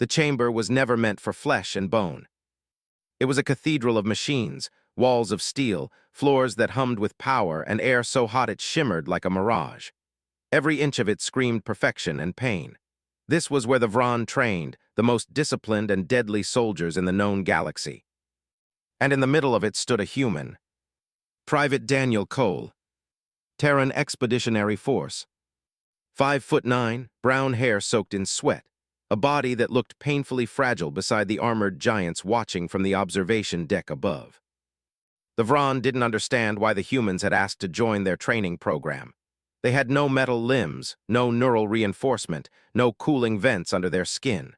The chamber was never meant for flesh and bone. It was a cathedral of machines, walls of steel, floors that hummed with power, and air so hot it shimmered like a mirage. Every inch of it screamed perfection and pain. This was where the Vron trained, the most disciplined and deadly soldiers in the known galaxy. And in the middle of it stood a human. Private Daniel Cole, Terran Expeditionary Force. 5'9", brown hair soaked in sweat, a body that looked painfully fragile beside the armored giants watching from the observation deck above. The Vron didn't understand why the humans had asked to join their training program. They had no metal limbs, no neural reinforcement, no cooling vents under their skin.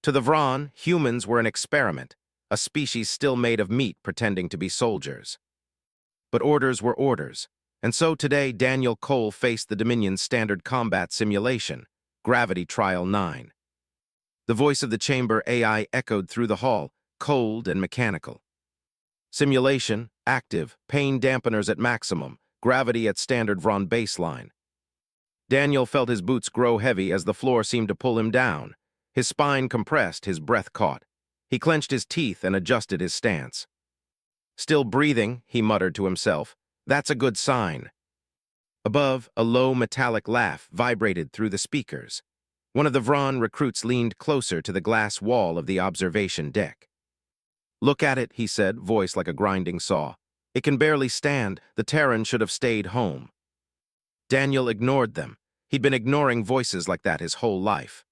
To the Vron, humans were an experiment, a species still made of meat pretending to be soldiers. But orders were orders, and so today Daniel Cole faced the Dominion's standard combat simulation, Gravity Trial 9. The voice of the chamber AI echoed through the hall, cold and mechanical. Simulation, active, pain dampeners at maximum, gravity at standard Vron baseline. Daniel felt his boots grow heavy as the floor seemed to pull him down. His spine compressed, his breath caught. He clenched his teeth and adjusted his stance. Still breathing, he muttered to himself. That's a good sign. Above, a low metallic laugh vibrated through the speakers. One of the Vron recruits leaned closer to the glass wall of the observation deck. Look at it, he said, voice like a grinding saw. It can barely stand. The Terran should have stayed home. Daniel ignored them. He'd been ignoring voices like that his whole life.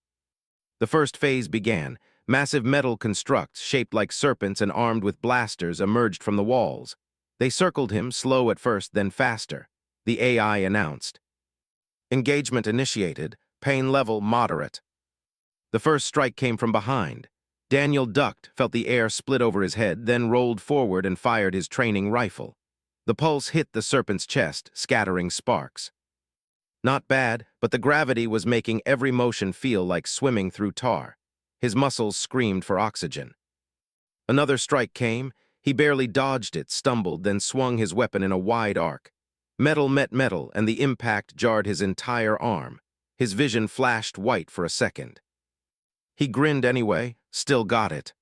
The first phase began. Massive metal constructs, shaped like serpents and armed with blasters, emerged from the walls. They circled him, slow at first, then faster. The AI announced. Engagement initiated. Pain level moderate. The first strike came from behind. Daniel ducked, felt the air split over his head, then rolled forward and fired his training rifle. The pulse hit the serpent's chest, scattering sparks. Not bad, but the gravity was making every motion feel like swimming through tar. His muscles screamed for oxygen. Another strike came. He barely dodged it, stumbled, then swung his weapon in a wide arc. Metal met metal, and the impact jarred his entire arm. His vision flashed white for a second. He grinned anyway, still got it.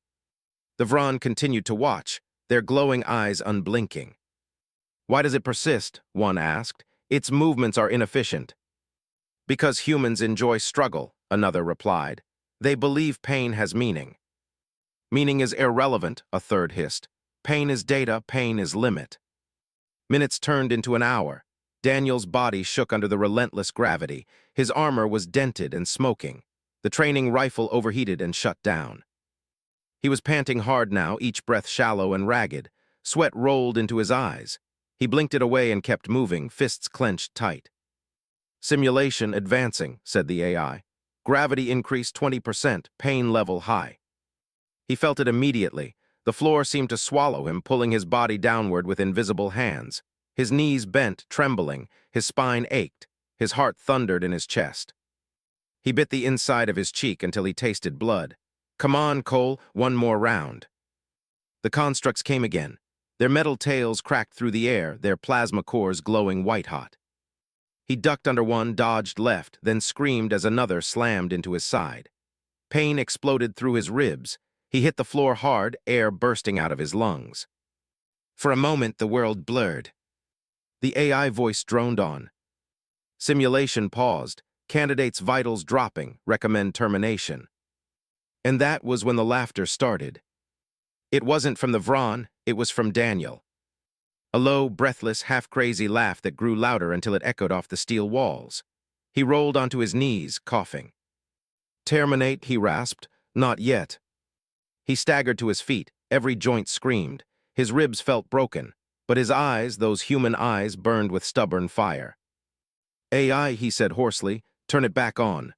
The Vron continued to watch, their glowing eyes unblinking. Why does it persist? One asked. Its movements are inefficient. Because humans enjoy struggle, another replied. They believe pain has meaning. Meaning is irrelevant, a third hissed. Pain is data, pain is limit. Minutes turned into an hour. Daniel's body shook under the relentless gravity. His armor was dented and smoking. The training rifle overheated and shut down. He was panting hard now, each breath shallow and ragged. Sweat rolled into his eyes. He blinked it away and kept moving, fists clenched tight. Simulation advancing, said the AI. Gravity increased 20%, pain level high. He felt it immediately. The floor seemed to swallow him, pulling his body downward with invisible hands. His knees bent, trembling. His spine ached. His heart thundered in his chest. He bit the inside of his cheek until he tasted blood. Come on, Cole, one more round. The constructs came again. Their metal tails cracked through the air, their plasma cores glowing white-hot. He ducked under one, dodged left, then screamed as another slammed into his side. Pain exploded through his ribs. He hit the floor hard, air bursting out of his lungs. For a moment, the world blurred. The AI voice droned on. Simulation paused. Candidate's vitals dropping, recommend termination. And that was when the laughter started. It wasn't from the Vron, it was from Daniel. A low, breathless, half-crazy laugh that grew louder until it echoed off the steel walls. He rolled onto his knees, coughing. Terminate, he rasped. Not yet. He staggered to his feet, every joint screamed. His ribs felt broken, but his eyes, those human eyes, burned with stubborn fire. AI, he said hoarsely, turn it back on.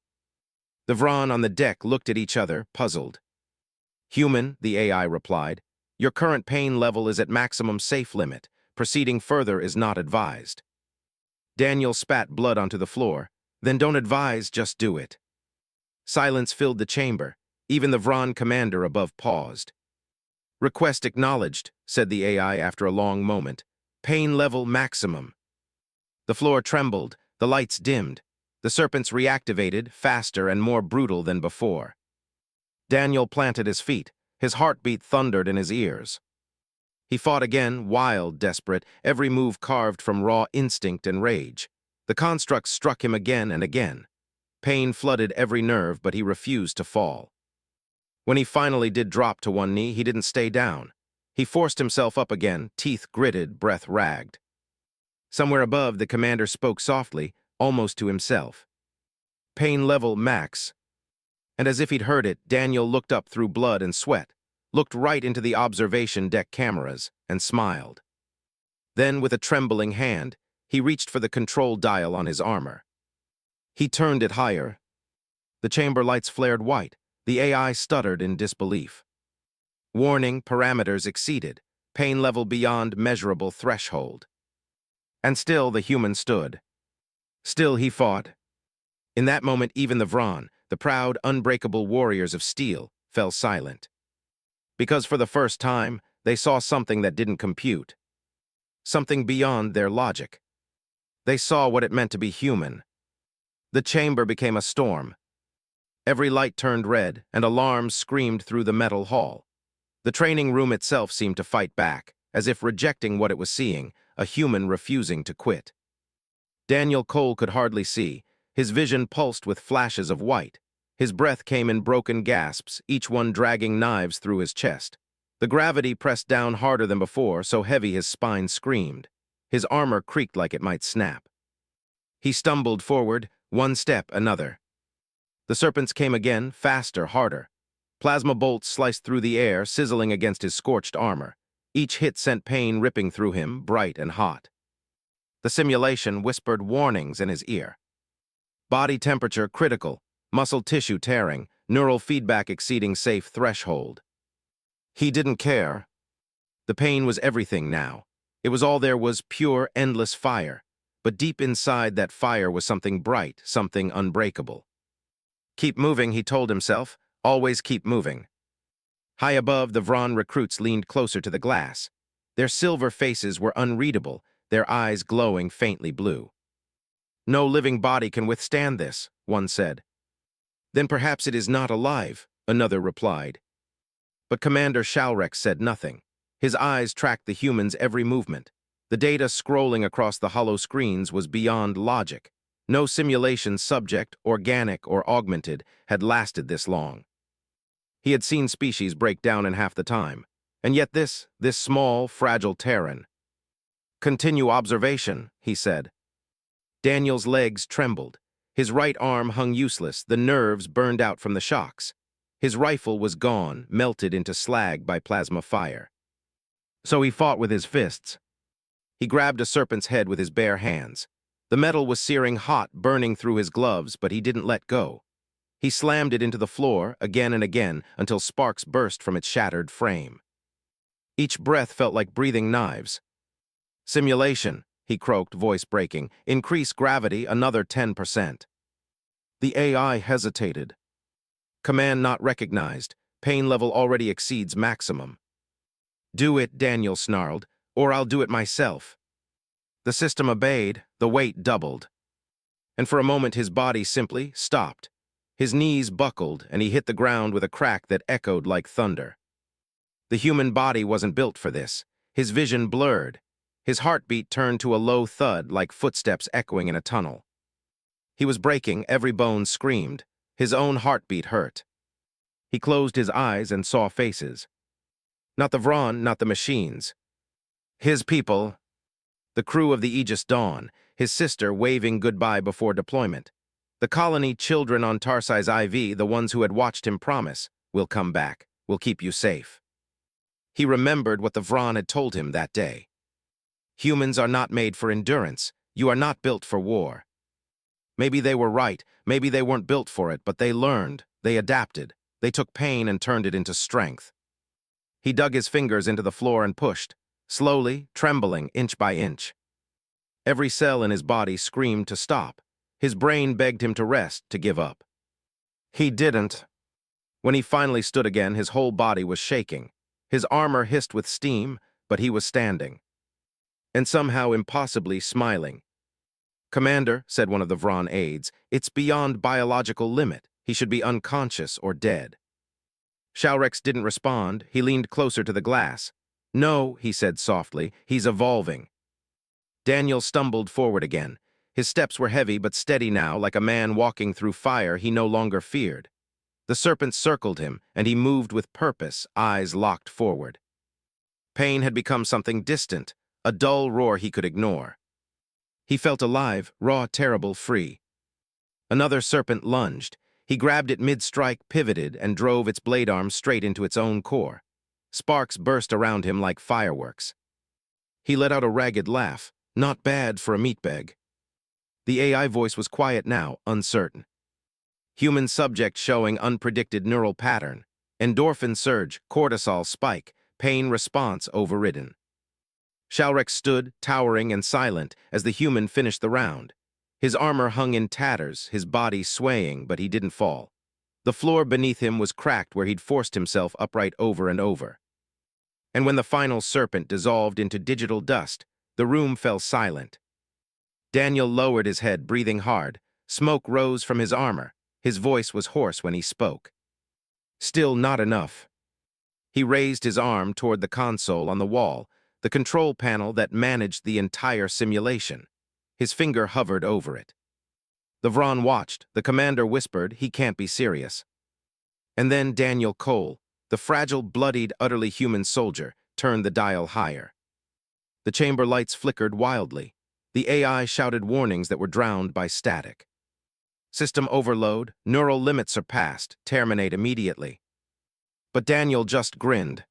The Vron on the deck looked at each other, puzzled. Human, the AI replied. Your current pain level is at maximum safe limit. Proceeding further is not advised. Daniel spat blood onto the floor. Then don't advise, just do it. Silence filled the chamber. Even the Vron commander above paused. Request acknowledged, said the AI after a long moment. Pain level maximum. The floor trembled. The lights dimmed. The serpents reactivated, faster and more brutal than before. Daniel planted his feet. His heartbeat thundered in his ears. He fought again, wild, desperate, every move carved from raw instinct and rage. The constructs struck him again and again. Pain flooded every nerve, but he refused to fall. When he finally did drop to one knee, he didn't stay down. He forced himself up again, teeth gritted, breath ragged. Somewhere above, the commander spoke softly, almost to himself. "Pain level max." And as if he'd heard it, Daniel looked up through blood and sweat, looked right into the observation deck cameras, and smiled. Then, with a trembling hand, he reached for the control dial on his armor. He turned it higher. The chamber lights flared white. The AI stuttered in disbelief. Warning, parameters exceeded. Pain level beyond measurable threshold. And still the human stood. Still he fought. In that moment, even the Vron, the proud, unbreakable warriors of steel, fell silent. Because for the first time, they saw something that didn't compute. Something beyond their logic. They saw what it meant to be human. The chamber became a storm. Every light turned red, and alarms screamed through the metal hall. The training room itself seemed to fight back, as if rejecting what it was seeing, a human refusing to quit. Daniel Cole could hardly see. His vision pulsed with flashes of white. His breath came in broken gasps, each one dragging knives through his chest. The gravity pressed down harder than before, so heavy his spine screamed. His armor creaked like it might snap. He stumbled forward, one step, another. The serpents came again, faster, harder. Plasma bolts sliced through the air, sizzling against his scorched armor. Each hit sent pain ripping through him, bright and hot. The simulation whispered warnings in his ear. Body temperature critical, muscle tissue tearing, neural feedback exceeding safe threshold. He didn't care. The pain was everything now. It was all there was, pure, endless fire. But deep inside that fire was something bright, something unbreakable. Keep moving, he told himself. Always keep moving. High above, the Vron recruits leaned closer to the glass. Their silver faces were unreadable, their eyes glowing faintly blue. "No living body can withstand this," one said. "Then perhaps it is not alive," another replied. But Commander Shalrex said nothing. His eyes tracked the humans' every movement. The data scrolling across the hollow screens was beyond logic. No simulation subject, organic or augmented, had lasted this long. He had seen species break down in half the time. And yet this small, fragile Terran. "Continue observation," he said. Daniel's legs trembled. His right arm hung useless, the nerves burned out from the shocks. His rifle was gone, melted into slag by plasma fire. So he fought with his fists. He grabbed a serpent's head with his bare hands. The metal was searing hot, burning through his gloves, but he didn't let go. He slammed it into the floor, again and again, until sparks burst from its shattered frame. Each breath felt like breathing knives. "Simulation," he croaked, voice breaking. "Increase gravity another 10%. The AI hesitated. "Command not recognized. Pain level already exceeds maximum." "Do it," Daniel snarled, "or I'll do it myself." The system obeyed, the weight doubled. And for a moment his body simply stopped. His knees buckled, and he hit the ground with a crack that echoed like thunder. The human body wasn't built for this. His vision blurred. His heartbeat turned to a low thud like footsteps echoing in a tunnel. He was breaking, every bone screamed. His own heartbeat hurt. He closed his eyes and saw faces. Not the Vron, not the machines. His people, the crew of the Aegis Dawn, his sister waving goodbye before deployment. The colony children on Tarsai's IV, the ones who had watched him promise, "We'll come back, we'll keep you safe." He remembered what the Vron had told him that day. Humans are not made for endurance. You are not built for war. Maybe they were right, maybe they weren't built for it, but they learned, they adapted, they took pain and turned it into strength. He dug his fingers into the floor and pushed, slowly, trembling, inch by inch. Every cell in his body screamed to stop. His brain begged him to rest, to give up. He didn't. When he finally stood again, his whole body was shaking. His armor hissed with steam, but he was standing. And somehow impossibly smiling. "Commander," said one of the Vron aides, "it's beyond biological limit. He should be unconscious or dead." Shalrex didn't respond. He leaned closer to the glass. "No," he said softly, "he's evolving." Daniel stumbled forward again. His steps were heavy but steady now, like a man walking through fire he no longer feared. The serpent circled him, and he moved with purpose, eyes locked forward. Pain had become something distant, a dull roar he could ignore. He felt alive, raw, terrible, free. Another serpent lunged. He grabbed it mid-strike, pivoted, and drove its blade arm straight into its own core. Sparks burst around him like fireworks. He let out a ragged laugh. Not bad for a meatbag. The AI voice was quiet now, uncertain. Human subject showing unpredicted neural pattern. Endorphin surge, cortisol spike, pain response overridden. Shalrex stood, towering and silent, as the human finished the round. His armor hung in tatters, his body swaying, but he didn't fall. The floor beneath him was cracked where he'd forced himself upright over and over. And when the final serpent dissolved into digital dust, the room fell silent. Daniel lowered his head, breathing hard. Smoke rose from his armor. His voice was hoarse when he spoke. Still not enough. He raised his arm toward the console on the wall, the control panel that managed the entire simulation. His finger hovered over it. The Vron watched. The commander whispered, "He can't be serious." And then Daniel Cole, the fragile, bloodied, utterly human soldier, turned the dial higher. The chamber lights flickered wildly. The AI shouted warnings that were drowned by static. System overload, neural limit surpassed, terminate immediately. But Daniel just grinned.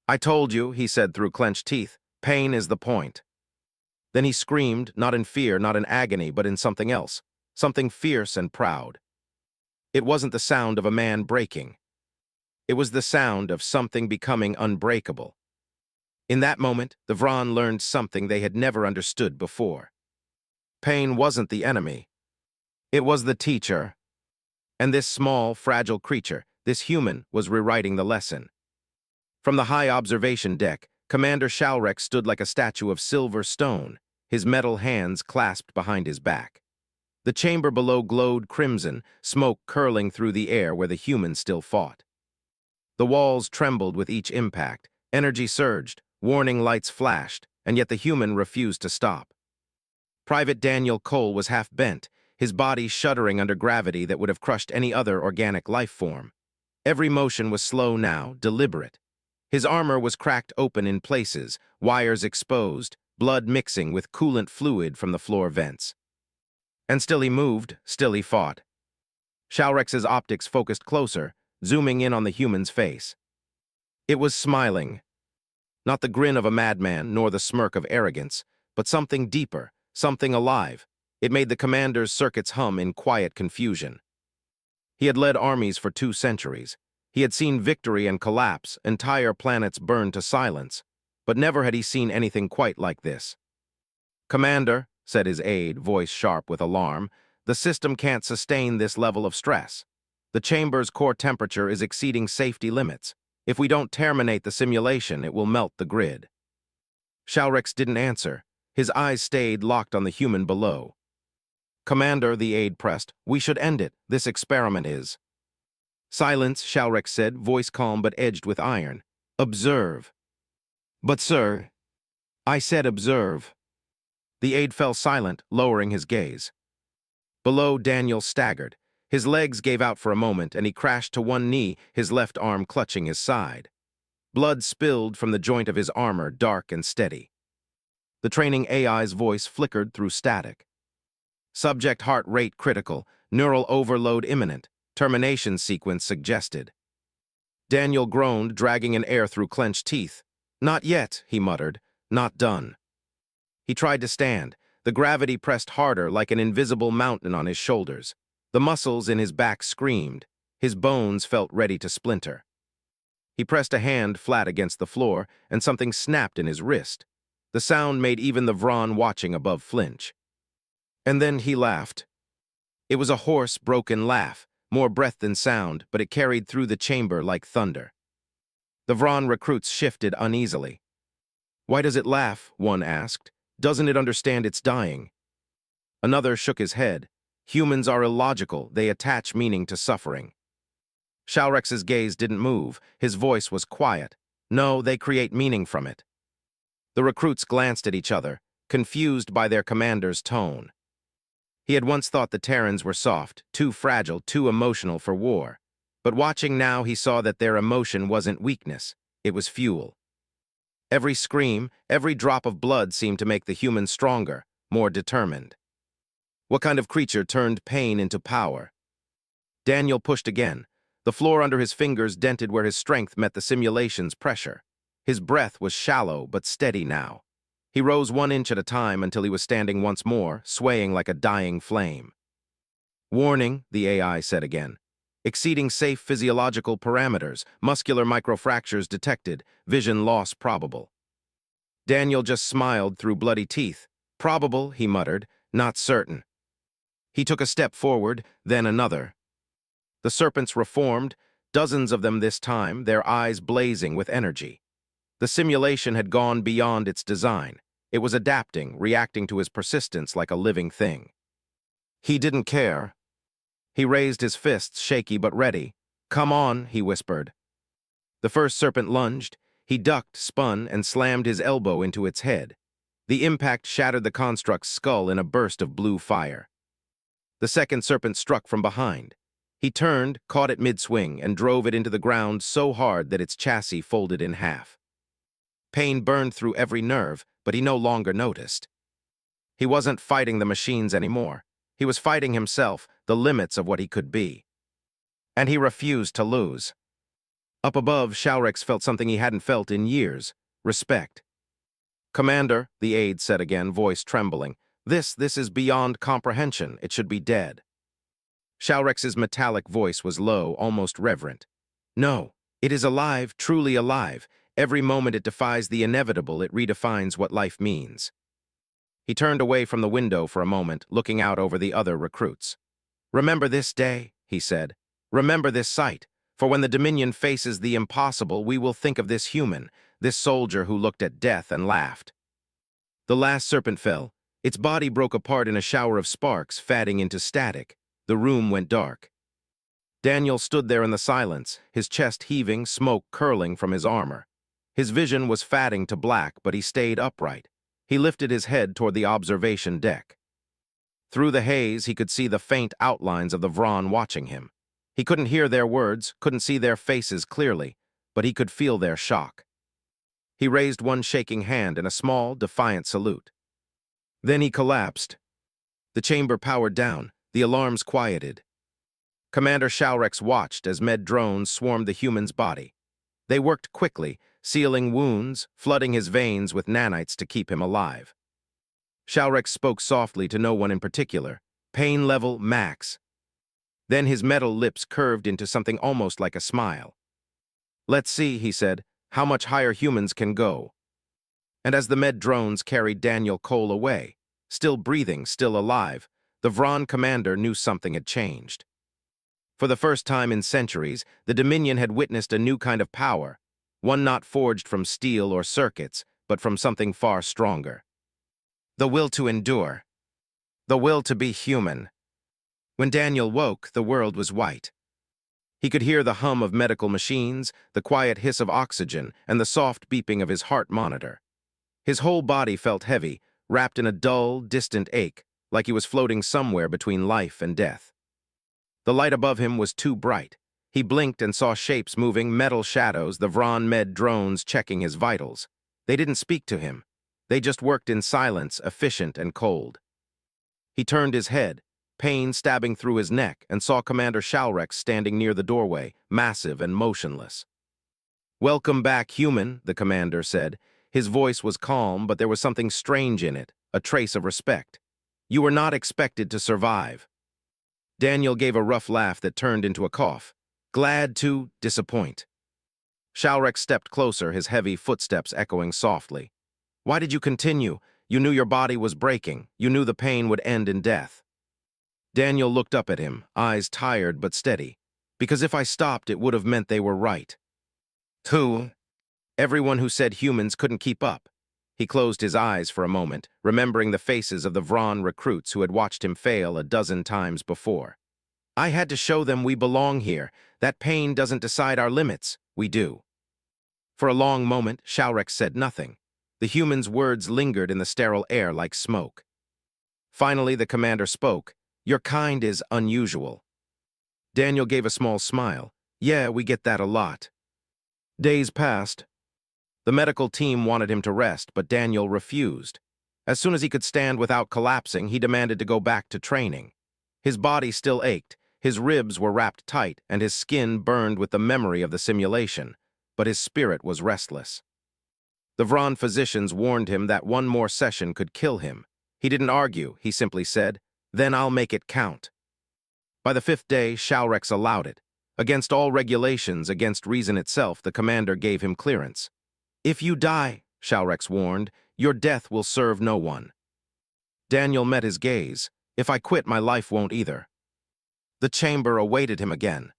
"I told you," he said through clenched teeth, "pain is the point." Then he screamed, not in fear, not in agony, but in something else, something fierce and proud. It wasn't the sound of a man breaking. It was the sound of something becoming unbreakable. In that moment, the Vron learned something they had never understood before. Pain wasn't the enemy. It was the teacher. And this small, fragile creature, this human, was rewriting the lesson. From the high observation deck, Commander Shalrex stood like a statue of silver stone, his metal hands clasped behind his back. The chamber below glowed crimson, smoke curling through the air where the humans still fought. The walls trembled with each impact, energy surged, warning lights flashed, and yet the human refused to stop. Private Daniel Cole was half bent, his body shuddering under gravity that would have crushed any other organic life form. Every motion was slow now, deliberate. His armor was cracked open in places, wires exposed, blood mixing with coolant fluid from the floor vents. And still he moved, still he fought. Shalrex's optics focused closer, zooming in on the human's face. It was smiling. Not the grin of a madman, nor the smirk of arrogance, but something deeper, something alive. It made the commander's circuits hum in quiet confusion. He had led armies for 2 centuries. He had seen victory and collapse, entire planets burned to silence, but never had he seen anything quite like this. "Commander," said his aide, voice sharp with alarm, "the system can't sustain this level of stress. The chamber's core temperature is exceeding safety limits. If we don't terminate the simulation, it will melt the grid." Shalrex didn't answer. His eyes stayed locked on the human below. "Commander," the aide pressed, "we should end it. This experiment is—" "Silence," Shalrex said, voice calm but edged with iron. "Observe." "But sir—" "I said observe." The aide fell silent, lowering his gaze. Below, Daniel staggered. His legs gave out for a moment, and he crashed to one knee, his left arm clutching his side. Blood spilled from the joint of his armor, dark and steady. The training AI's voice flickered through static. "Subject heart rate critical, neural overload imminent, termination sequence suggested." Daniel groaned, dragging in air through clenched teeth. "Not yet," he muttered. "Not done." He tried to stand. The gravity pressed harder, like an invisible mountain on his shoulders. The muscles in his back screamed. His bones felt ready to splinter. He pressed a hand flat against the floor, and something snapped in his wrist. The sound made even the Vron watching above flinch. And then he laughed. It was a hoarse, broken laugh, more breath than sound, but it carried through the chamber like thunder. The Vron recruits shifted uneasily. "Why does it laugh?" one asked. "Doesn't it understand it's dying?" Another shook his head. "Humans are illogical. They attach meaning to suffering." Shalrex's gaze didn't move. His voice was quiet. No, they create meaning from it. The recruits glanced at each other, confused by their commander's tone. He had once thought the Terrans were soft, too fragile, too emotional for war. But watching now, he saw that their emotion wasn't weakness. It was fuel. Every scream, every drop of blood seemed to make the humans stronger, more determined. What kind of creature turned pain into power? Daniel pushed again. The floor under his fingers dented where his strength met the simulation's pressure. His breath was shallow but steady now. He rose 1 inch at a time until he was standing once more, swaying like a dying flame. Warning, the AI said again. Exceeding safe physiological parameters, muscular microfractures detected, vision loss probable. Daniel just smiled through bloody teeth. Probable, he muttered, not certain. He took a step forward, then another. The serpents reformed, dozens of them this time, their eyes blazing with energy. The simulation had gone beyond its design. It was adapting, reacting to his persistence like a living thing. He didn't care. He raised his fists, shaky but ready. Come on, he whispered. The first serpent lunged. He ducked, spun, and slammed his elbow into its head. The impact shattered the construct's skull in a burst of blue fire. The second serpent struck from behind. He turned, caught it mid-swing, and drove it into the ground so hard that its chassis folded in half. Pain burned through every nerve, but he no longer noticed. He wasn't fighting the machines anymore. He was fighting himself, the limits of what he could be. And he refused to lose. Up above, Shalrex felt something he hadn't felt in years: respect. Commander, the aide said again, voice trembling, this is beyond comprehension. It should be dead. Shalrex's metallic voice was low, almost reverent. No, it is alive, truly alive. Every moment it defies the inevitable, it redefines what life means. He turned away from the window for a moment, looking out over the other recruits. Remember this day, he said. Remember this sight, for when the Dominion faces the impossible, we will think of this human, this soldier who looked at death and laughed. The last serpent fell. Its body broke apart in a shower of sparks, fading into static. The room went dark. Daniel stood there in the silence, his chest heaving, smoke curling from his armor. His vision was fading to black, but he stayed upright. He lifted his head toward the observation deck. Through the haze, he could see the faint outlines of the Vron watching him. He couldn't hear their words, couldn't see their faces clearly, but he could feel their shock. He raised one shaking hand in a small, defiant salute. Then he collapsed. The chamber powered down. The alarms quieted. Commander Shalrex watched as med drones swarmed the human's body. They worked quickly, sealing wounds, flooding his veins with nanites to keep him alive. Shalrex spoke softly to no one in particular. Pain level max. Then his metal lips curved into something almost like a smile. Let's see, he said, how much higher humans can go. And as the med drones carried Daniel Cole away, still breathing, still alive, the Vron commander knew something had changed. For the first time in centuries, the Dominion had witnessed a new kind of power, one not forged from steel or circuits, but from something far stronger. The will to endure. The will to be human. When Daniel woke, the world was white. He could hear the hum of medical machines, the quiet hiss of oxygen, and the soft beeping of his heart monitor. His whole body felt heavy, wrapped in a dull, distant ache, like he was floating somewhere between life and death. The light above him was too bright. He blinked and saw shapes moving, metal shadows, the Vron med drones checking his vitals. They didn't speak to him. They just worked in silence, efficient and cold. He turned his head, pain stabbing through his neck, and saw Commander Shalrex standing near the doorway, massive and motionless. Welcome back, human, the commander said. His voice was calm, but there was something strange in it, a trace of respect. You were not expected to survive. Daniel gave a rough laugh that turned into a cough. Glad to disappoint. Shalrex stepped closer, his heavy footsteps echoing softly. Why did you continue? You knew your body was breaking. You knew the pain would end in death. Daniel looked up at him, eyes tired but steady. Because if I stopped, it would have meant they were right. Who? Everyone who said humans couldn't keep up. He closed his eyes for a moment, remembering the faces of the Vron recruits who had watched him fail a dozen times before. I had to show them we belong here, that pain doesn't decide our limits. We do. For a long moment, Shalrex said nothing. The human's words lingered in the sterile air like smoke. Finally, the commander spoke. Your kind is unusual. Daniel gave a small smile. Yeah, we get that a lot. Days passed. The medical team wanted him to rest, but Daniel refused. As soon as he could stand without collapsing, he demanded to go back to training. His body still ached, his ribs were wrapped tight, and his skin burned with the memory of the simulation, but his spirit was restless. The Vron physicians warned him that one more session could kill him. He didn't argue, he simply said, "Then I'll make it count." By the 5th day, Shalrex allowed it. Against all regulations, against reason itself, the commander gave him clearance. "If you die," Shalrex warned, "your death will serve no one." Daniel met his gaze. "If I quit, my life won't either." The chamber awaited him again.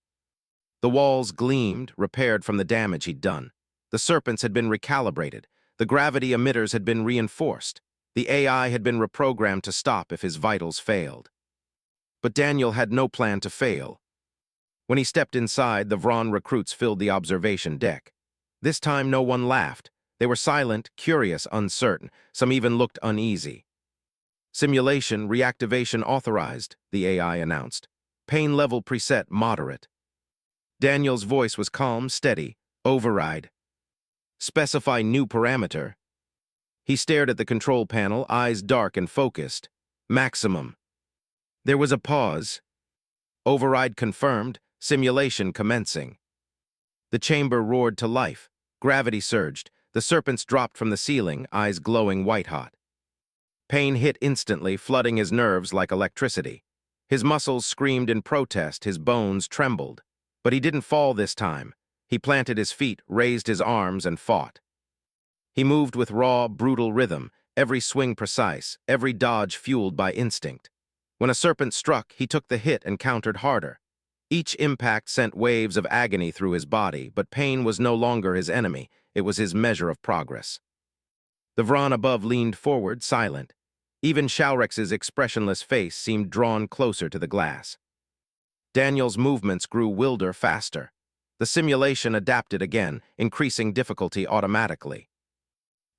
The walls gleamed, repaired from the damage he'd done. The serpents had been recalibrated. The gravity emitters had been reinforced. The AI had been reprogrammed to stop if his vitals failed. But Daniel had no plan to fail. When he stepped inside, the Vron recruits filled the observation deck. This time no one laughed. They were silent, curious, uncertain. Some even looked uneasy. "Simulation reactivation authorized," the AI announced. "Pain level preset moderate." Daniel's voice was calm, steady. "Override. Specify new parameter." He stared at the control panel, eyes dark and focused. "Maximum." There was a pause. "Override confirmed. Simulation commencing." The chamber roared to life. Gravity surged. The serpents dropped from the ceiling, eyes glowing white-hot. Pain hit instantly, flooding his nerves like electricity. His muscles screamed in protest, his bones trembled. But he didn't fall this time. He planted his feet, raised his arms, and fought. He moved with raw, brutal rhythm, every swing precise, every dodge fueled by instinct. When a serpent struck, he took the hit and countered harder. Each impact sent waves of agony through his body, but pain was no longer his enemy. It was his measure of progress. The Vron above leaned forward, silent. Even Shalrex's expressionless face seemed drawn closer to the glass. Daniel's movements grew wilder faster. The simulation adapted again, increasing difficulty automatically.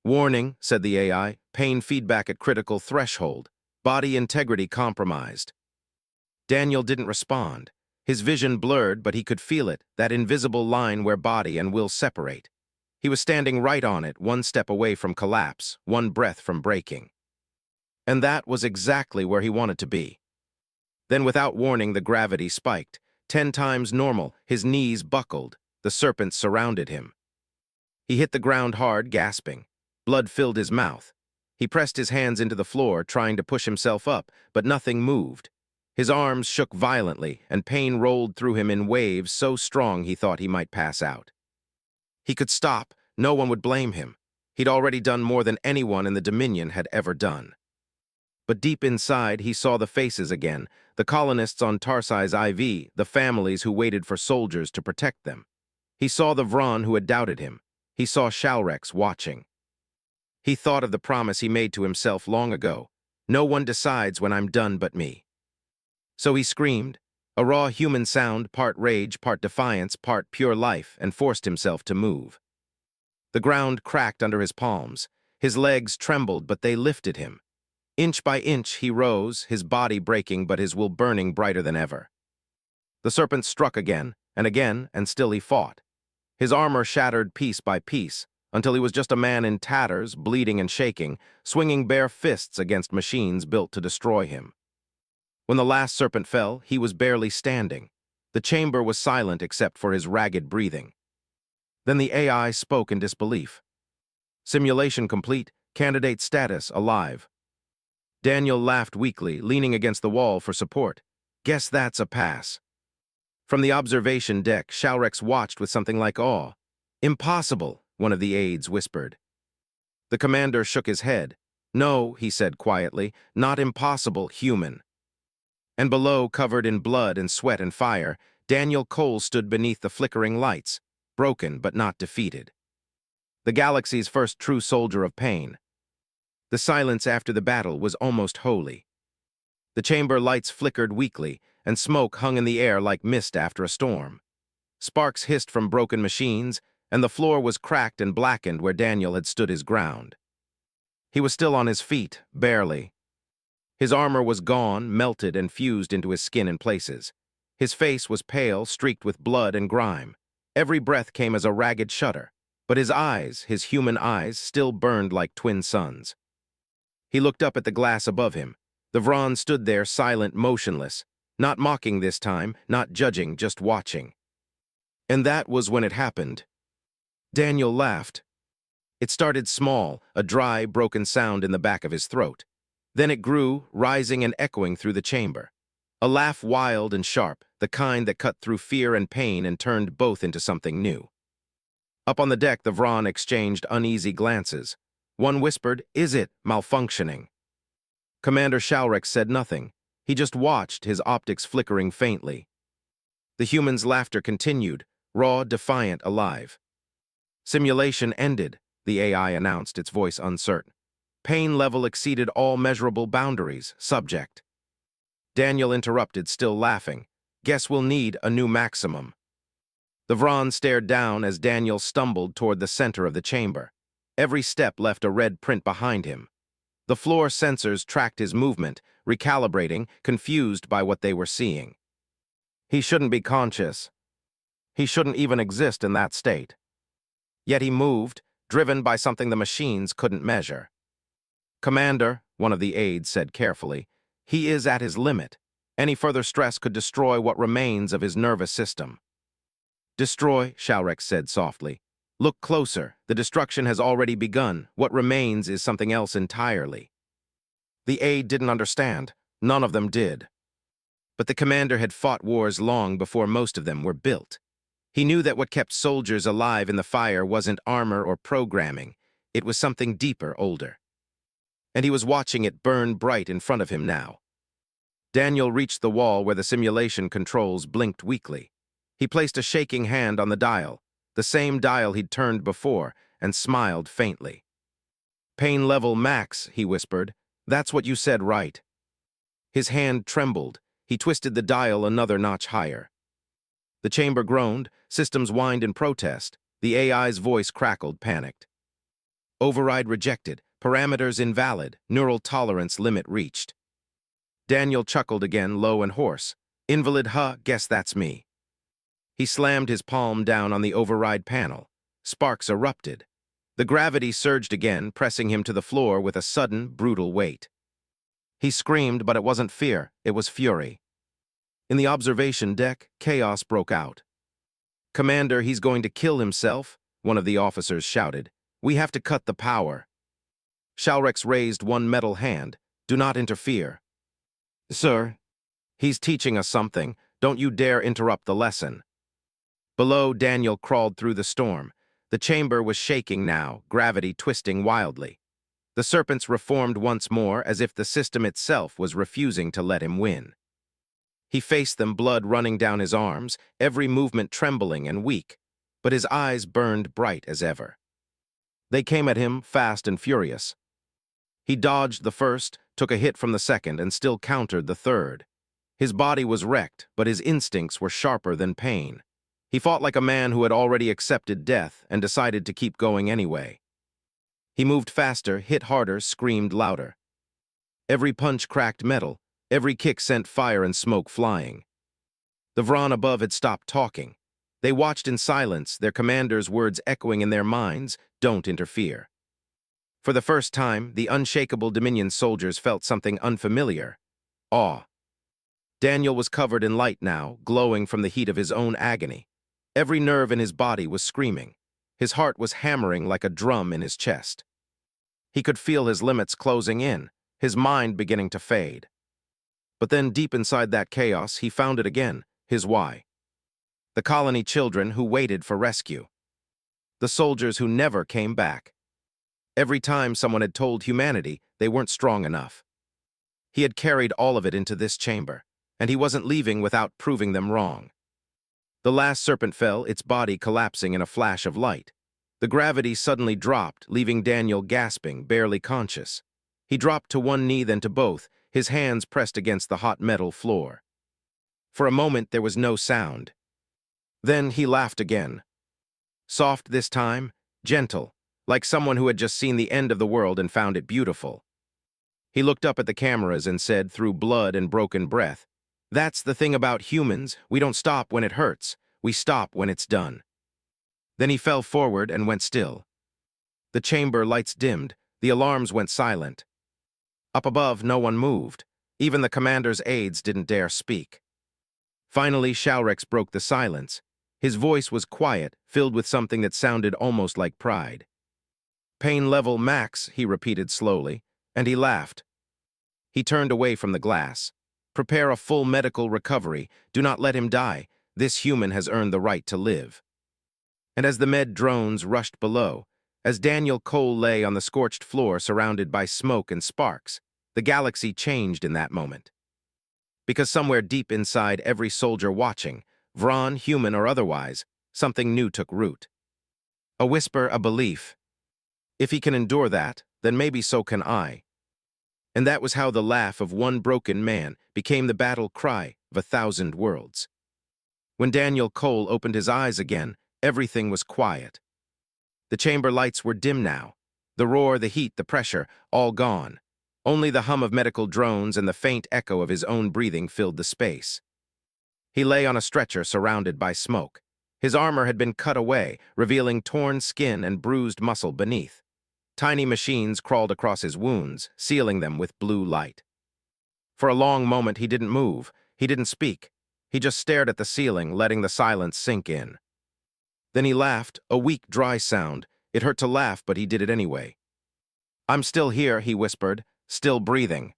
"Warning," said the AI, "pain feedback at critical threshold. Body integrity compromised." Daniel didn't respond. His vision blurred, but he could feel it, that invisible line where body and will separate. He was standing right on it, one step away from collapse, one breath from breaking. And that was exactly where he wanted to be. Then, without warning, the gravity spiked. 10 times normal, his knees buckled. The serpents surrounded him. He hit the ground hard, gasping. Blood filled his mouth. He pressed his hands into the floor, trying to push himself up, but nothing moved. His arms shook violently, and pain rolled through him in waves so strong he thought he might pass out. He could stop. No one would blame him. He'd already done more than anyone in the Dominion had ever done. But deep inside, he saw the faces again, the colonists on Tarsai's IV, the families who waited for soldiers to protect them. He saw the Vron who had doubted him. He saw Shalrex watching. He thought of the promise he made to himself long ago. "No one decides when I'm done but me." So he screamed, a raw human sound, part rage, part defiance, part pure life, and forced himself to move. The ground cracked under his palms. His legs trembled, but they lifted him. Inch by inch he rose, his body breaking but his will burning brighter than ever. The serpent struck again, and still he fought. His armor shattered piece by piece, until he was just a man in tatters, bleeding and shaking, swinging bare fists against machines built to destroy him. When the last serpent fell, he was barely standing. The chamber was silent except for his ragged breathing. Then the AI spoke in disbelief. "Simulation complete, candidate status alive." Daniel laughed weakly, leaning against the wall for support. "Guess that's a pass." From the observation deck, Shalrex watched with something like awe. "Impossible," one of the aides whispered. The commander shook his head. "No," he said quietly, "not impossible, human." And below, covered in blood and sweat and fire, Daniel Cole stood beneath the flickering lights, broken but not defeated. The galaxy's first true soldier of pain. The silence after the battle was almost holy. The chamber lights flickered weakly, and smoke hung in the air like mist after a storm. Sparks hissed from broken machines, and the floor was cracked and blackened where Daniel had stood his ground. He was still on his feet, barely. His armor was gone, melted, and fused into his skin in places. His face was pale, streaked with blood and grime. Every breath came as a ragged shudder, but his eyes, his human eyes, still burned like twin suns. He looked up at the glass above him. The Vron stood there, silent, motionless, not mocking this time, not judging, just watching. And that was when it happened. Daniel laughed. It started small, a dry, broken sound in the back of his throat. Then it grew, rising and echoing through the chamber. A laugh wild and sharp, the kind that cut through fear and pain and turned both into something new. Up on the deck, the Vron exchanged uneasy glances. One whispered, "Is it malfunctioning?" Commander Shalrex said nothing. He just watched, his optics flickering faintly. The human's laughter continued, raw, defiant, alive. Simulation ended, the AI announced, its voice uncertain. Pain level exceeded all measurable boundaries, subject. Daniel interrupted, still laughing. Guess we'll need a new maximum. The Vron stared down as Daniel stumbled toward the center of the chamber. Every step left a red print behind him. The floor sensors tracked his movement, recalibrating, confused by what they were seeing. He shouldn't be conscious. He shouldn't even exist in that state. Yet he moved, driven by something the machines couldn't measure. "Commander," one of the aides said carefully, "he is at his limit. Any further stress could destroy what remains of his nervous system." "Destroy," Shalrex said softly. "Look closer. The destruction has already begun. What remains is something else entirely." The aide didn't understand. None of them did. But the commander had fought wars long before most of them were built. He knew that what kept soldiers alive in the fire wasn't armor or programming. It was something deeper, older. And he was watching it burn bright in front of him now. Daniel reached the wall where the simulation controls blinked weakly. He placed a shaking hand on the dial, the same dial he'd turned before, and smiled faintly. "Pain level max," he whispered. "That's what you said, right?" His hand trembled. He twisted the dial another notch higher. The chamber groaned, systems whined in protest. The AI's voice crackled, panicked. "Override rejected. Parameters invalid. Neural tolerance limit reached." Daniel chuckled again, low and hoarse. "Invalid, huh? Guess that's me." He slammed his palm down on the override panel. Sparks erupted. The gravity surged again, pressing him to the floor with a sudden, brutal weight. He screamed, but it wasn't fear, it was fury. In the observation deck, chaos broke out. "Commander, he's going to kill himself," one of the officers shouted. "We have to cut the power." Shalrex raised one metal hand. "Do not interfere." "Sir, he's teaching us something. Don't you dare interrupt the lesson." Below, Daniel crawled through the storm. The chamber was shaking now, gravity twisting wildly. The serpents reformed once more, as if the system itself was refusing to let him win. He faced them, blood running down his arms, every movement trembling and weak, but his eyes burned bright as ever. They came at him, fast and furious. He dodged the first, took a hit from the second, and still countered the third. His body was wrecked, but his instincts were sharper than pain. He fought like a man who had already accepted death and decided to keep going anyway. He moved faster, hit harder, screamed louder. Every punch cracked metal, every kick sent fire and smoke flying. The Vron above had stopped talking. They watched in silence, their commander's words echoing in their minds, "Don't interfere." For the first time, the unshakable Dominion soldiers felt something unfamiliar: awe. Daniel was covered in light now, glowing from the heat of his own agony. Every nerve in his body was screaming. His heart was hammering like a drum in his chest. He could feel his limits closing in, his mind beginning to fade. But then deep inside that chaos, he found it again, his why. The colony children who waited for rescue. The soldiers who never came back. Every time someone had told humanity they weren't strong enough. He had carried all of it into this chamber, and he wasn't leaving without proving them wrong. The last serpent fell, its body collapsing in a flash of light. The gravity suddenly dropped, leaving Daniel gasping, barely conscious. He dropped to one knee, then to both, his hands pressed against the hot metal floor. For a moment there was no sound. Then he laughed again. Soft this time, gentle, like someone who had just seen the end of the world and found it beautiful. He looked up at the cameras and said through blood and broken breath, "That's the thing about humans, we don't stop when it hurts, we stop when it's done." Then he fell forward and went still. The chamber lights dimmed, the alarms went silent. Up above, no one moved. Even the commander's aides didn't dare speak. Finally, Shalrex broke the silence. His voice was quiet, filled with something that sounded almost like pride. "Pain level max," he repeated slowly, and he laughed. He turned away from the glass. "Prepare a full medical recovery. Do not let him die. This human has earned the right to live." And as the med drones rushed below, as Daniel Cole lay on the scorched floor surrounded by smoke and sparks, the galaxy changed in that moment. Because somewhere deep inside every soldier watching, Vron, human or otherwise, something new took root. A whisper, a belief. If he can endure that, then maybe so can I. And that was how the laugh of one broken man became the battle cry of 1,000 worlds. When Daniel Cole opened his eyes again, everything was quiet. The chamber lights were dim now. The roar, the heat, the pressure, all gone. Only the hum of medical drones and the faint echo of his own breathing filled the space. He lay on a stretcher surrounded by smoke. His armor had been cut away, revealing torn skin and bruised muscle beneath. Tiny machines crawled across his wounds, sealing them with blue light. For a long moment he didn't move, he didn't speak. He just stared at the ceiling, letting the silence sink in. Then he laughed, a weak, dry sound. It hurt to laugh, but he did it anyway. "I'm still here," he whispered, "still breathing."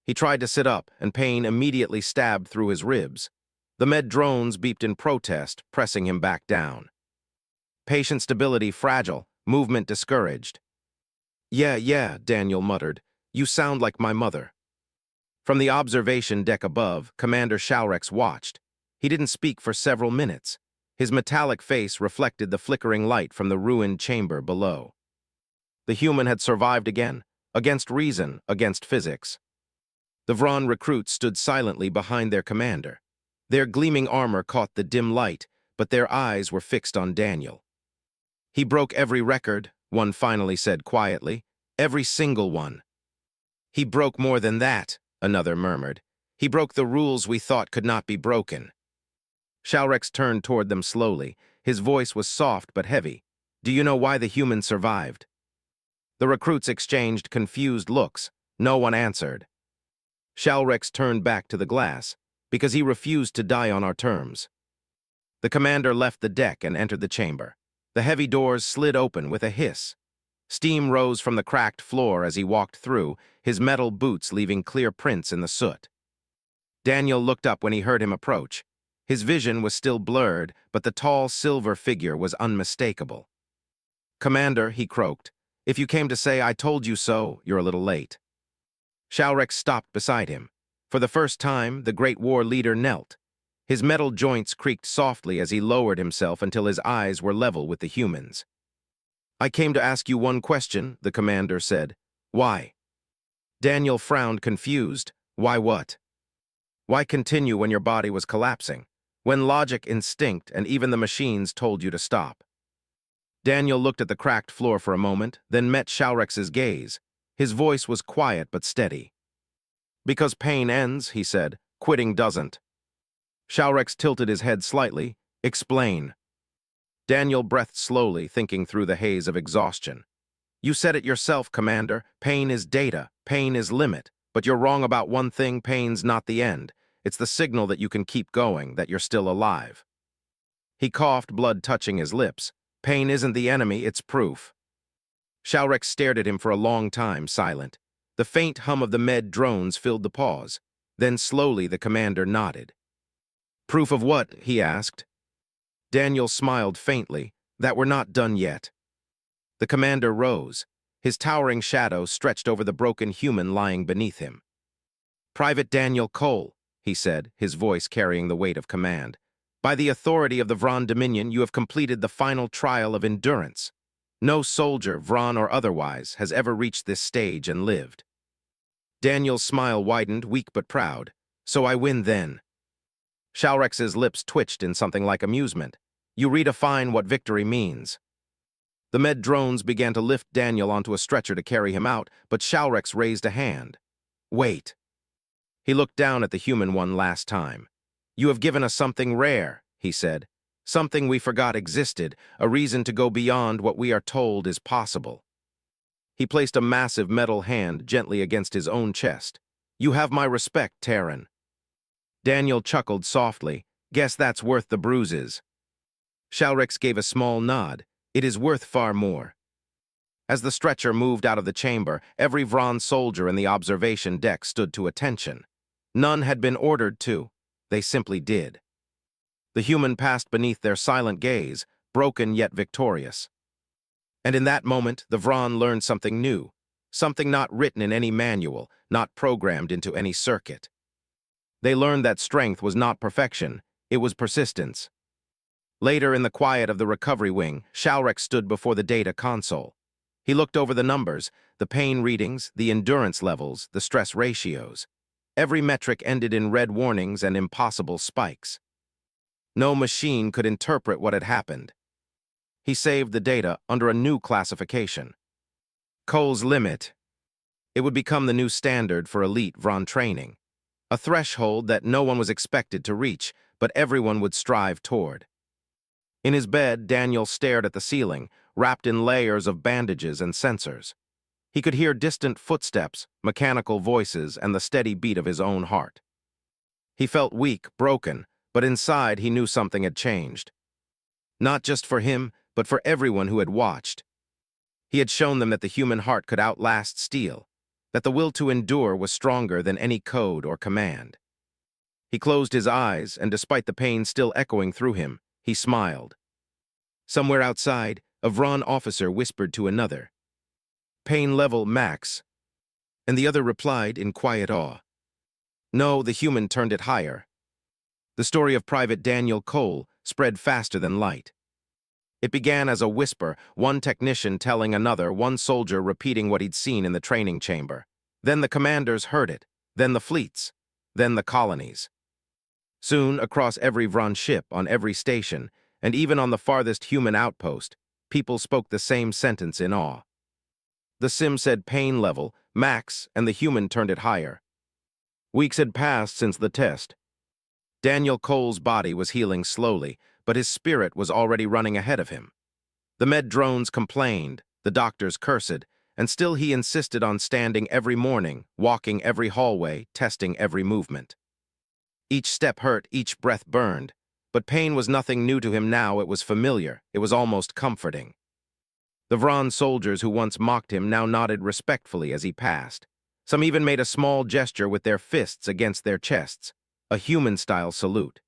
He tried to sit up, and pain immediately stabbed through his ribs. The med drones beeped in protest, pressing him back down. Patient stability fragile, movement discouraged. Yeah, Daniel muttered. "You sound like my mother." From the observation deck above, Commander Shalrex watched. He didn't speak for several minutes. His metallic face reflected the flickering light from the ruined chamber below. The human had survived again, against reason, against physics. The Vron recruits stood silently behind their commander. Their gleaming armor caught the dim light, but their eyes were fixed on Daniel. "He broke every record," one finally said quietly. "Every single one." "He broke more than that," another murmured. "He broke the rules we thought could not be broken." Shalrex turned toward them slowly. His voice was soft but heavy. "Do you know why the humans survived?" The recruits exchanged confused looks. No one answered. Shalrex turned back to the glass, "Because he refused to die on our terms." The commander left the deck and entered the chamber. The heavy doors slid open with a hiss. Steam rose from the cracked floor as he walked through, his metal boots leaving clear prints in the soot. Daniel looked up when he heard him approach. His vision was still blurred, but the tall silver figure was unmistakable. "Commander," he croaked, "if you came to say I told you so, you're a little late." Shalrex stopped beside him. For the first time, the great war leader knelt. His metal joints creaked softly as he lowered himself until his eyes were level with the humans. "I came to ask you one question," the commander said. "Why?" Daniel frowned, confused. "Why what?" "Why continue when your body was collapsing? When logic, instinct, and even the machines told you to stop?" Daniel looked at the cracked floor for a moment, then met Shalrex's gaze. His voice was quiet but steady. "Because pain ends," he said. "Quitting doesn't." Shalrex tilted his head slightly. "Explain." Daniel breathed slowly, thinking through the haze of exhaustion. "You said it yourself, Commander. Pain is data. Pain is limit. But you're wrong about one thing. Pain's not the end. It's the signal that you can keep going, that you're still alive." He coughed, blood touching his lips. "Pain isn't the enemy, it's proof." Shalrex stared at him for a long time, silent. The faint hum of the med drones filled the pause. Then slowly the commander nodded. "Proof of what?" he asked. Daniel smiled faintly. "That we're not done yet." The commander rose. His towering shadow stretched over the broken human lying beneath him. "Private Daniel Cole," he said, his voice carrying the weight of command. "By the authority of the Vron Dominion, you have completed the final trial of endurance. No soldier, Vron or otherwise, has ever reached this stage and lived." Daniel's smile widened, weak but proud. "So I win then." Shalrex's lips twitched in something like amusement. You redefine what victory means. The med drones began to lift Daniel onto a stretcher to carry him out, but Shalrex raised a hand. Wait. He looked down at the human one last time. You have given us something rare, he said. Something we forgot existed, a reason to go beyond what we are told is possible. He placed a massive metal hand gently against his own chest. You have my respect, Terran. Daniel chuckled softly. Guess that's worth the bruises. Shalrex gave a small nod. It is worth far more. As the stretcher moved out of the chamber, every Vron soldier in the observation deck stood to attention. None had been ordered to. They simply did. The human passed beneath their silent gaze, broken yet victorious. And in that moment, the Vron learned something new, something not written in any manual, not programmed into any circuit. They learned that strength was not perfection, it was persistence. Later, in the quiet of the recovery wing, Shalrex stood before the data console. He looked over the numbers, the pain readings, the endurance levels, the stress ratios. Every metric ended in red warnings and impossible spikes. No machine could interpret what had happened. He saved the data under a new classification. Cole's limit. It would become the new standard for elite Vron training. A threshold that no one was expected to reach, but everyone would strive toward. In his bed, Daniel stared at the ceiling, wrapped in layers of bandages and sensors. He could hear distant footsteps, mechanical voices, and the steady beat of his own heart. He felt weak, broken, but inside he knew something had changed. Not just for him, but for everyone who had watched. He had shown them that the human heart could outlast steel, that the will to endure was stronger than any code or command. He closed his eyes, and despite the pain still echoing through him, he smiled. Somewhere outside, a Vron officer whispered to another, "Pain level max," and the other replied in quiet awe. No, the human turned it higher. The story of Private Daniel Cole spread faster than light. It began as a whisper, one technician telling another, one soldier repeating what he'd seen in the training chamber. Then the commanders heard it, then the fleets, then the colonies. Soon, across every Vron ship, on every station, and even on the farthest human outpost, people spoke the same sentence in awe. The sim said pain level, max, and the human turned it higher. Weeks had passed since the test. Daniel Cole's body was healing slowly, but his spirit was already running ahead of him. The med drones complained, the doctors cursed, and still he insisted on standing every morning, walking every hallway, testing every movement. Each step hurt, each breath burned, but pain was nothing new to him now. It was familiar, it was almost comforting. The Vron soldiers who once mocked him now nodded respectfully as he passed. Some even made a small gesture with their fists against their chests, a human-style salute.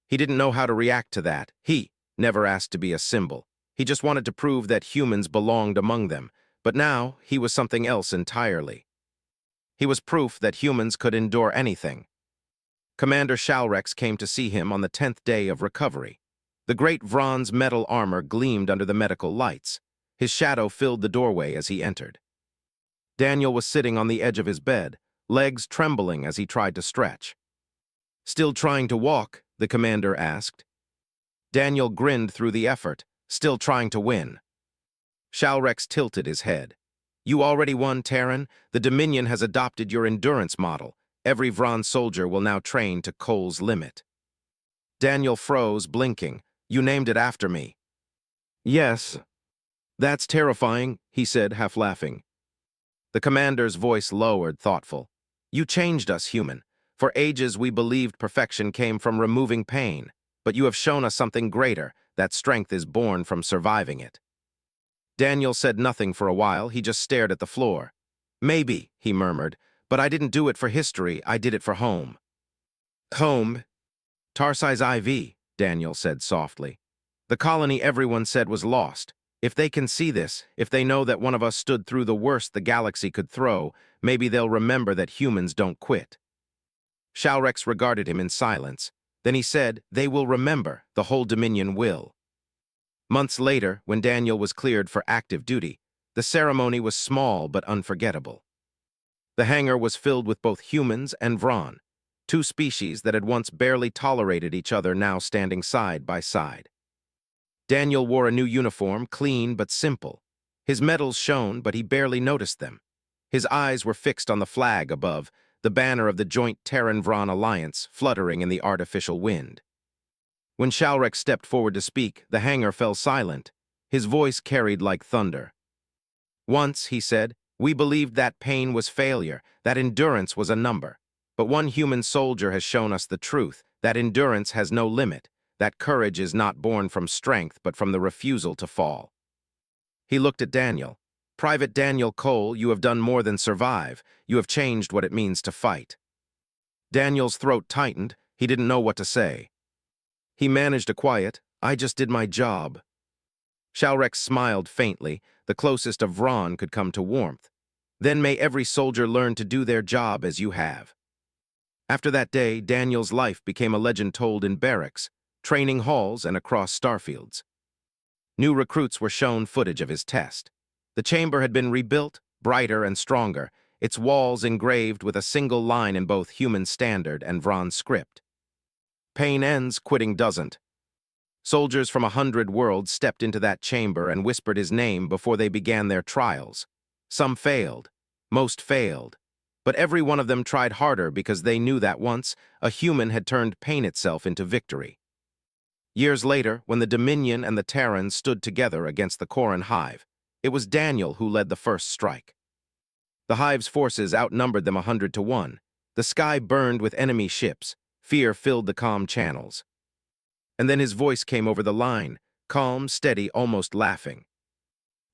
He didn't know how to react to that. He never asked to be a symbol. He just wanted to prove that humans belonged among them. But now, he was something else entirely. He was proof that humans could endure anything. Commander Shalrex came to see him on the 10th day of recovery. The great Vron's metal armor gleamed under the medical lights. His shadow filled the doorway as he entered. Daniel was sitting on the edge of his bed, legs trembling as he tried to stretch. "Still trying to walk?" the commander asked. Daniel grinned through the effort, still trying to win. Shalrex tilted his head. "You already won, Terran. The Dominion has adopted your endurance model. Every Vron soldier will now train to Cole's limit." Daniel froze, blinking. "You named it after me." "Yes." "That's terrifying," he said, half laughing. The commander's voice lowered, thoughtful. "You changed us, human. For ages we believed perfection came from removing pain, but you have shown us something greater, that strength is born from surviving it." Daniel said nothing for a while, he just stared at the floor. "Maybe," he murmured, "but I didn't do it for history, I did it for home." "Home?" "Tarsai's IV," Daniel said softly. "The colony everyone said was lost. If they can see this, if they know that one of us stood through the worst the galaxy could throw, maybe they'll remember that humans don't quit." Shalrex regarded him in silence. Then he said, "They will remember, the whole Dominion will." Months later, when Daniel was cleared for active duty, the ceremony was small but unforgettable. The hangar was filled with both humans and Vron. two species that had once barely tolerated each other now standing side by side. Daniel wore a new uniform, clean but simple. His medals shone, but he barely noticed them. His eyes were fixed on the flag above, the banner of the joint Terran-Vron alliance fluttering in the artificial wind. When Shalrex stepped forward to speak, the hangar fell silent. His voice carried like thunder. Once, he said, we believed that pain was failure, that endurance was a number. But one human soldier has shown us the truth, that endurance has no limit, that courage is not born from strength but from the refusal to fall. He looked at Daniel. Private Daniel Cole, you have done more than survive. You have changed what it means to fight. Daniel's throat tightened. He didn't know what to say. He managed a quiet, I just did my job. Shalrex smiled faintly, the closest a Vron could come to warmth. Then may every soldier learn to do their job as you have. After that day, Daniel's life became a legend told in barracks, training halls, and across starfields. New recruits were shown footage of his test. The chamber had been rebuilt, brighter and stronger, its walls engraved with a single line in both human standard and Vron script. Pain ends, quitting doesn't. Soldiers from 100 worlds stepped into that chamber and whispered his name before they began their trials. Some failed. Most failed. But every one of them tried harder because they knew that once, a human had turned pain itself into victory. Years later, when the Dominion and the Terrans stood together against the Corran Hive, it was Daniel who led the first strike. The Hive's forces outnumbered them 100 to 1. The sky burned with enemy ships. Fear filled the comm channels. And then his voice came over the line, calm, steady, almost laughing.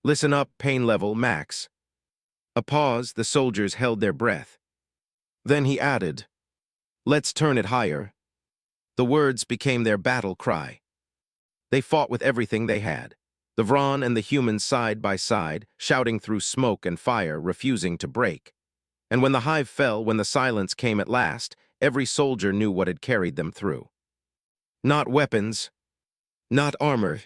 Listen up, pain level, max. A pause, the soldiers held their breath. Then he added, let's turn it higher. The words became their battle cry. They fought with everything they had. The Vron and the humans side by side, shouting through smoke and fire, refusing to break. And when the Hive fell, when the silence came at last, every soldier knew what had carried them through. Not weapons, not armor,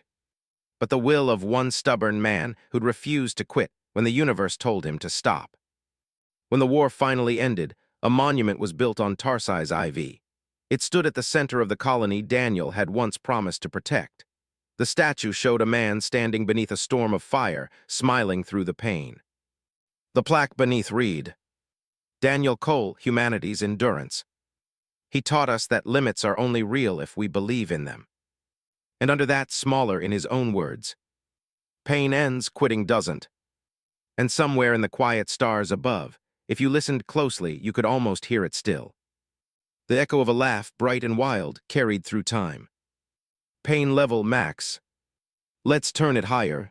but the will of one stubborn man who'd refused to quit when the universe told him to stop. When the war finally ended, a monument was built on Tarsai's IV. It stood at the center of the colony Daniel had once promised to protect. The statue showed a man standing beneath a storm of fire, smiling through the pain. The plaque beneath read, Daniel Cole, Humanity's Endurance. He taught us that limits are only real if we believe in them. And under that, smaller in his own words, pain ends, quitting doesn't. And somewhere in the quiet stars above, if you listened closely, you could almost hear it still. The echo of a laugh, bright and wild, carried through time. Pain level max. Let's turn it higher.